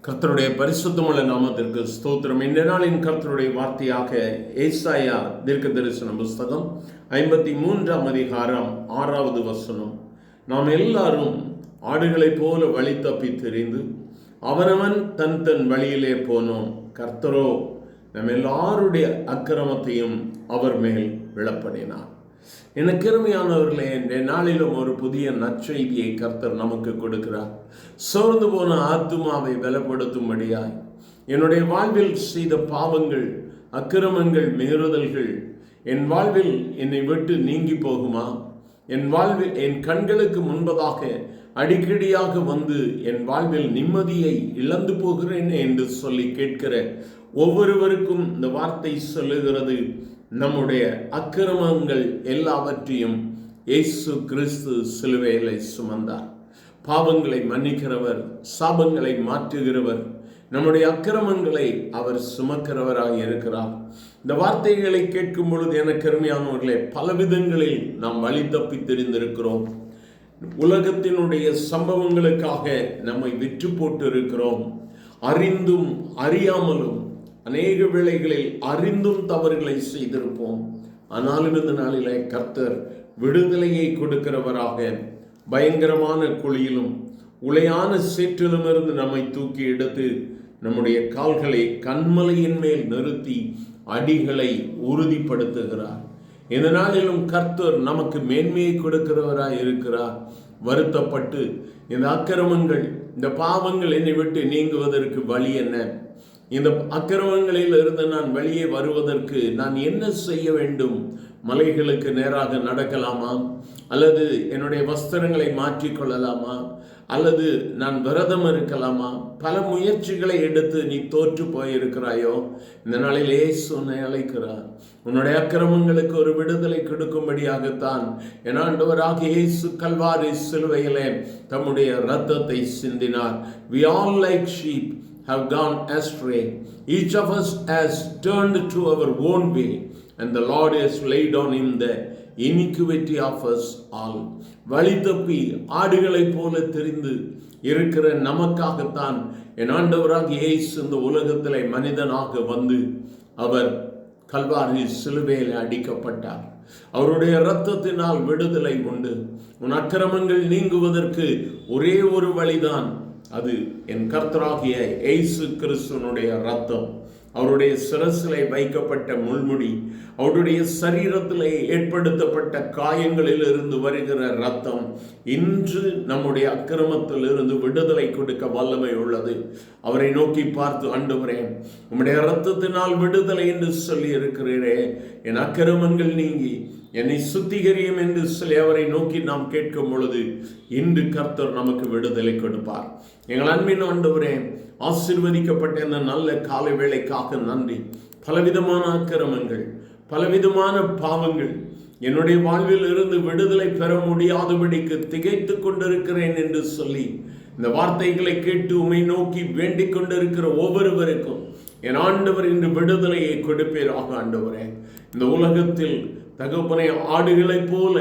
கர்த்தருடைய பரிசுத்தமுள்ள நாமத்திற்கு ஸ்தோத்திரம். இந்த நாளின் கர்த்தருடைய வார்த்தையாக ஏசாயா தீர்க்க தரிசன புஸ்தகம் 53ஆம் அதிகாரம் 6வது வசனம். நாம் எல்லாரும் ஆடுகளைப் போல வழி தப்பி தெரிந்து அவனவன் தன் தன் வழியிலே போனோம். கர்த்தரோ நம் எல்லாருடைய அக்கிரமத்தையும் அவர் மேல் விழப்படினார். எனக்கு அருமையானவர்களே, இந்த நாளிலும் ஒரு புதிய நற்செய்தியை கர்த்தர் நமக்கு கொடுக்கிறார். சோர்ந்து போன ஆத்துமாவை பலப்படுத்தும்படியாய் என்னுடைய வாழ்வில் செய்த பாவங்கள், அக்கிரமங்கள், மீறுதல்கள் என் வாழ்வில் என்னை விட்டு நீங்கி போகுமா? என் வாழ்வில் என் கண்களுக்கு முன்பதாக அடிக்கடியாக வந்து என் வாழ்வில் நிம்மதியை இழந்து போகிறேன் என்று சொல்லி கேட்கிற ஒவ்வொருவருக்கும் இந்த வார்த்தை சொல்லுகிறது, நம்முடைய அக்கிரமங்கள் எல்லாவற்றையும் இயேசு கிறிஸ்து சிலுவையிலே சுமந்தார். பாவங்களை மன்னிக்கிறவர், சாபங்களை மாற்றுகிறவர், நம்முடைய அக்கிரமங்களை அவர் சுமக்கிறவராக இருக்கிறார். இந்த வார்த்தைகளை கேட்கும் பொழுது எனக்கு அருமையானவர்களே, பல விதங்களில் நாம் வழி தப்பி தெரிந்திருக்கிறோம். உலகத்தினுடைய சம்பவங்களுக்காக நம்மை விற்று போட்டு இருக்கிறோம். அறிந்தும் அறியாமலும் அநேக வேளைகளில் அறிந்தும் தவறுகளை செய்திருப்போம். ஆனாலும் இந்த நாளிலே கர்த்தர் விடுதலையை கொடுக்கிறவராக பயங்கரமான குழியிலும் உளையான சேற்றிலுமிருந்து நம்மை தூக்கி எடுத்து நம்முடைய கால்களை கண்மலையின் மேல் நிறுத்தி அடிகளை உறுதிப்படுத்துகிறார். இந்த நாளிலும் கர்த்தர் நமக்கு மேன்மையை கொடுக்கிறவராய் இருக்கிறார். வருத்தப்பட்டு இந்த அக்கிரமங்கள், இந்த பாவங்கள் என்னை விட்டு நீங்குவதற்கு வழி என்ன? இந்த அக்கிரமங்களில் இருந்து நான் வெளியே வருவதற்கு நான் என்ன செய்ய வேண்டும்? மலைகளுக்கு நேராக நடக்கலாமா? அல்லது என்னுடைய வஸ்திரங்களை மாற்றிக்கொள்ளலாமா? அல்லது நான் விரதம் இருக்கலாமா? பல முயற்சிகளை எடுத்து நீ தோற்று போயிருக்கிறாயோ? இந்த நாளில் இயேசு உன்னை அழைக்கிறார். உன்னுடைய அக்கிரமங்களுக்கு ஒரு விடுதலை கொடுக்கும்படியாகத்தான் என் ஆண்டவராகிய இயேசு கல்வாரி சிலுவையிலே தம்முடைய இரத்தத்தை சிந்தினார். We all like sheep have gone astray. Each of us has turned to our own way, and the Lord has laid on him the iniquity of us all. வழி தப்பி ஆடுகளைப் போல தெரிந்து இருக்கிற நமக்காகத்தான் என் ஆண்டவராகிய இயேசு இந்த உலகத்திலே மனிதனாக வந்து அவர் கல்வாரி சிலுவையில் அடிக்கப்பட்டார். அவருடைய இரத்தத்தினால் விடுதலை உண்டு. உன் அக்கிரமங்கள் நீங்குவதற்கு ஒரே ஒரு வழிதான், அது என் கர்த்தராகிய இயேசு கிறிஸ்துவினுடைய இரத்தம். அவருடைய சிரசிலே வைக்கப்பட்ட முள்முடி, அவருடைய சரீரத்திலே ஏற்படுத்தப்பட்ட காயங்களில் இருந்து வருகிற இரத்தம் இன்று நம்முடைய அக்கிரமத்தில் இருந்து விடுதலை கொடுக்க வல்லமை உள்ளது. அவரை நோக்கி பார்த்து, ஆண்டவரே, உம்முடைய இரத்தத்தினால் விடுதலை என்று சொல்லி இருக்கிறீரே, என் அக்கிரமங்கள் நீங்கி என்னை சுத்திகரியும் என்று சொல்லி அவரை நோக்கி நாம் கேட்கும் பொழுது இன்று கர்த்தர் நமக்கு விடுதலை கொடுப்பார். எங்கள் அன்பின் ஆண்டவரே, ஆசீர்வதிக்கப்பட்ட இந்த நல்ல காலை வேளைக்காக நன்றி. பலவிதமான அக்கிரமங்கள், பலவிதமான பாவங்கள் என்னுடைய வாழ்வில் இருந்து விடுதலை பெற முடியாதபடிக்கு திகைத்து கொண்டிருக்கிறேன் என்று சொல்லி இந்த வார்த்தைகளை கேட்டு உம்மை நோக்கி வேண்டிக் கொண்டிருக்கிற ஒவ்வொருவருக்கும் என் ஆண்டவர் இன்று விடுதலையை கொடுப்பீராக. ஆண்டவரே, இந்த உலகத்தில் தகப்பனை ஆடுகளைப் போல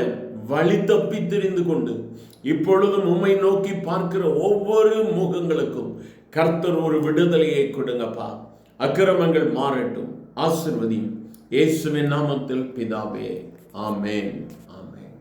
வழி தப்பி தெரிந்து கொண்டு இப்பொழுதும் உம்மை நோக்கி பார்க்கிற ஒவ்வொரு முகங்களுக்கும் கர்த்தர் ஒரு விடுதலையை கொடுங்கப்பா. அக்கிரமங்கள் மாறட்டும். ஆசீர்வதியும். இயேசுவின் நாமத்தில் பிதாவே, ஆமென்.